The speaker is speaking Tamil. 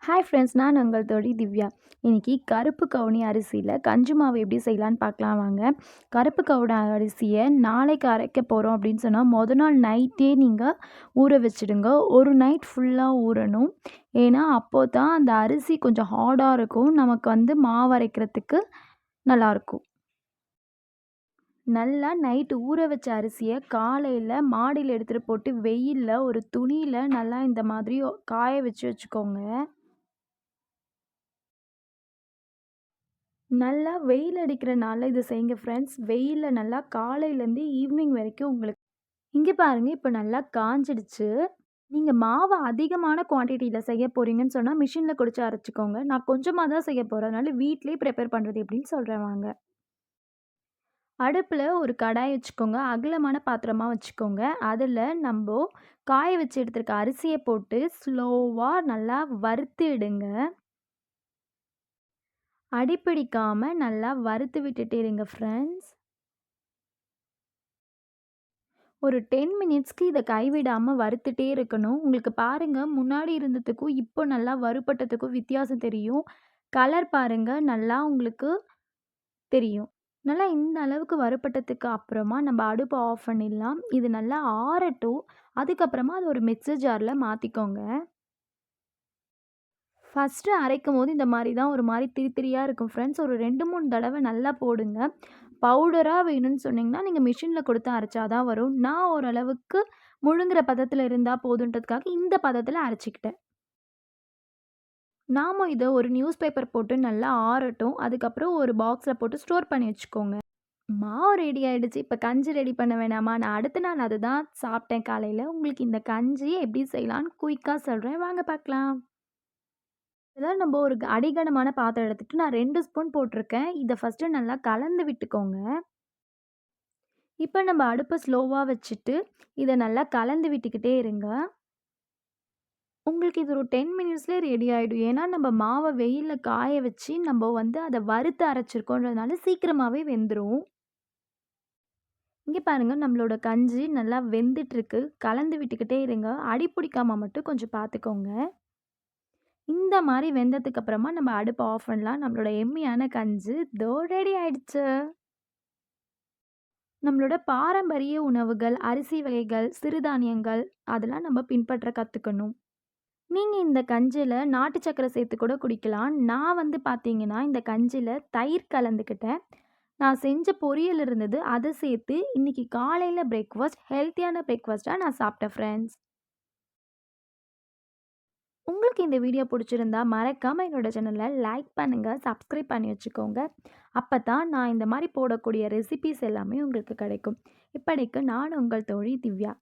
ஹாய் ஃப்ரெண்ட்ஸ், நான் உங்கள் தோழி திவ்யா. இன்னைக்கு கருப்பு கவுனி அரிசியில் கஞ்சி மாவு எப்படி செய்யலான்னு பார்க்கலாம் வாங்க. கருப்பு கவுனி அரிசியை நாளைக்கு அரைக்க போகிறோம் அப்படின்னு சொன்னால் நாள் நைட்டே நீங்கள் ஊற வச்சுடுங்க. ஒரு நைட் ஃபுல்லாக ஊறணும். ஏன்னா அப்போ தான் அந்த அரிசி கொஞ்சம் ஹார்டாக இருக்கும், நமக்கு மாவு அரைக்கிறதுக்கு நல்லாயிருக்கும். நல்லா நைட்டு ஊற வச்ச அரிசியை காலையில் மாடியில் எடுத்துகிட்டு போட்டு வெயிலில் ஒரு துணியில் நல்லா இந்த மாதிரி காய வச்சுக்கோங்க. நல்லா வெயில் அடிக்கிற நாள்ல இத செய்யுங்க ஃப்ரெண்ட்ஸ். வெயில்ல நல்லா காலையிலேருந்து ஈவினிங் வரைக்கும் உங்களுக்கு இங்க பாருங்க, இப்ப நல்லா காஞ்சிடுச்சு. நீங்க மாவு அதிகமான குவான்டிட்டில செய்ய போறீங்கன்னு சொன்னா, மிஷின்ல குடிச்சு அரைச்சுக்கோங்க. நான் கொஞ்சமா தான் செய்ய போறேன். அதனால வீட்லயே ப்ரிப்பேர் பண்றது எப்படின்னு சொல்றேன் வாங்க. அடுப்புல ஒரு கடாய் வச்சுக்கோங்க. அகலமான பாத்திரமா வச்சுக்கோங்க. அதுல நம்போ காய வச்சு எடுத்திருக்க அரிசிய போட்டு ஸ்லோவா நல்லா வறுத்து எடுங்க. அடிபிடிக்காம நல்லா வறுத்து விட்டுட்டே இருங்க ஃப்ரெண்ட்ஸ். ஒரு 10 மினிட்ஸ்க்கு இத கைவிடாம வறுத்துட்டே இருக்கணும். உங்களுக்கு பாருங்க, முன்னாடி இருந்ததுக்கும், இப்போ நல்லா வறுபட்டதுக்கும் வித்தியாசம் தெரியும். கலர் பாருங்க, நல்லா உங்களுக்கு தெரியும். நல்லா இந்த அளவுக்கு வறுபட்டதுக்கு அப்புறமா நம்ம அடுப்ப ஆஃப் பண்ணிடலாம். இது நல்லா ஆறட்டும். அதுக்கப்புறமா அது ஒரு மிக்ஸர் ஜார்ல மாத்திக்கோங்க. ஃபர்ஸ்ட்டு அரைக்கும்போது இந்த மாரி தான் ஒரு மாரி திரி திரியா இருக்கும் ஃப்ரெண்ட்ஸ். ஒரு 2, 3 தடவ நல்லா போடுங்க. பவுடரா வேணும்னு சொன்னீங்கன்னா, நீங்க மிஷின்ல குடுத்து அரைச்சா தான் வரும். நான் ஓரளவுக்கு முழுங்குற பதத்துல இருந்தா போதுன்றதுக்காக இந்த பதத்துல அரைச்சுக்கிட்டேன். நாம இத ஒரு நியூஸ் பேப்பர் போட்டு நல்லா ஆறட்டும். அதுக்கப்புறம் ஒரு பாக்ஸ்ல போட்டு ஸ்டோர் பண்ணி வச்சுக்கோங்க. மாவு ரெடி ஆயிடுச்சு. இப்ப கஞ்சி ரெடி பண்ண வேணாமா? நான் அடுத்த நாள் அதுதான் சாப்பிட்டேன் காலையில. உங்களுக்கு இந்த கஞ்சி எப்படி செய்யலான்னு குயிக்கா சொல்றேன். வாங்க பார்க்கலாம். இதெல்லாம் நம்ம ஒரு அடிகனமான பாத்திரம் எடுத்துட்டு நான் 2 ஸ்பூன் போட்டிருக்கேன். இத ஃபர்ஸ்ட்டு நல்லா கலந்து விட்டுக்கோங்க. இப்ப நம்ம அடுப்ப ஸ்லோவா வச்சுட்டு, இத நல்லா கலந்து விட்டுக்கிட்டே இருங்க. உங்களுக்கு இது ஒரு 10 மினிட்ஸ்லயே ரெடி ஆயிடும். ஏன்னா, நம்ம மாவ வெயில்ல காய வச்சு, நம்ப அத வறுத்து அரைச்சிருக்கோன்றதுனால சீக்கிரமாவே வெந்துரும். இங்க பாருங்க, நம்மளோட கஞ்சி நல்லா வெந்துட்டுருக்கு. கலந்து விட்டுக்கிட்டே இருங்க. அடி பிடிக்காம மட்டும் கொஞ்சம் பார்த்துக்கோங்க. இந்த மாரி வெந்ததுக்கு அப்புறமா நம்ம அடுப்ப ஆஃப் பண்ணலாம். நம்மளோட எம்மியான கஞ்சி இதோ ரெடி ஆயிடுச்சு. நம்மளோட பாரம்பரிய உணவுகள், அரிசி வகைகள், சிறுதானியங்கள் அதெல்லாம் நம்ம பின்பற்ற கத்துக்கணும். நீங்க இந்த கஞ்சில நாட்டு சர்க்கரை சேர்த்து கூட குடிக்கலாம். நான் பார்த்தீங்கன்னா, இந்த கஞ்சில தயிர் கலந்துக்கிட்டேன். நான் செஞ்ச பொரியல் இருந்தது. அத சேர்த்து இன்னைக்கு காலையில பிரேக்ஃபாஸ்ட் ஹெல்த்தியான பிரேக்ஃபாஸ்ட்டா நான் சாப்பிட்டேன் ஃப்ரெண்ட்ஸ். உங்களுக்கு இந்த வீடியோ பிடிச்சிருந்தா மறக்காம என்னோட சேனலை லைக் பண்ணுங்க, சப்ஸ்கிரைப் பண்ணி வச்சுக்கோங்க. அப்பதான் நான் இந்த மாரி போடக்கூடிய ரெசிபீஸ் எல்லாமே உங்களுக்கு கிடைக்கும். இப்படிக்கு நான் உங்கள் தோழி திவ்யா.